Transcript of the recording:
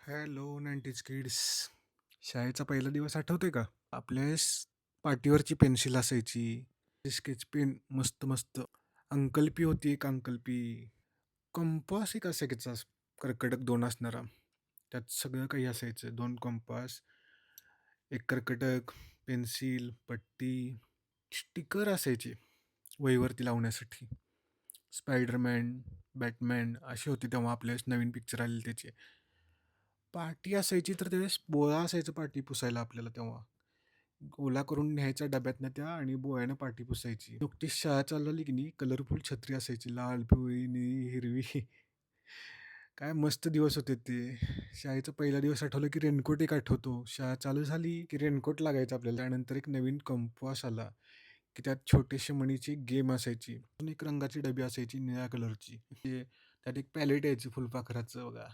Hello 90s kids. शाळेचा पहिला दिवस आठवतोय का? आपल्या पाटीवरची पेन्सिल असायची, स्केच पेन मस्त मस्त. अंकल्पी होती एक अंकल्पी. कंपास एक असायचा कर्कटक दोन असणारा. त्यात सगळं काही असायचं. दोन कंपास, एक कर्कटक, पेन्सिल, पट्टी, स्टिकर असायचे वहीवरती लावण्यासाठी. स्पायडरमॅन, बॅटमॅन असे होते तेव्हा आपल्या नवीन पिक्चर आलेले त्याचे. पाटी असायची तर त्यावेळेस बोळा असायचा पाटी पुसायला आपल्याला तेव्हा. ओला करून न्यायचा डब्यातनं त्या आणि बोळ्यानं पाटी पुसायची. नुकतीच शाळा चालू झाली की नाही, कलरफुल छत्री असायची लाल, पिवळी, निळी, हिरवी. काय मस्त दिवस होते ते. शाळेचा पहिला दिवस आठवलं की रेनकोट एक आठवतो. शाळा चालू झाली की रेनकोट लागायचं आपल्याला. त्यानंतर एक नवीन कंपास आला की त्यात छोटेसे मणीची गेम असायची. अजून एक रंगाची डबी असायची निळ्या कलरची. त्यात एक पॅलेट यायची फुलपाखराचं बघा.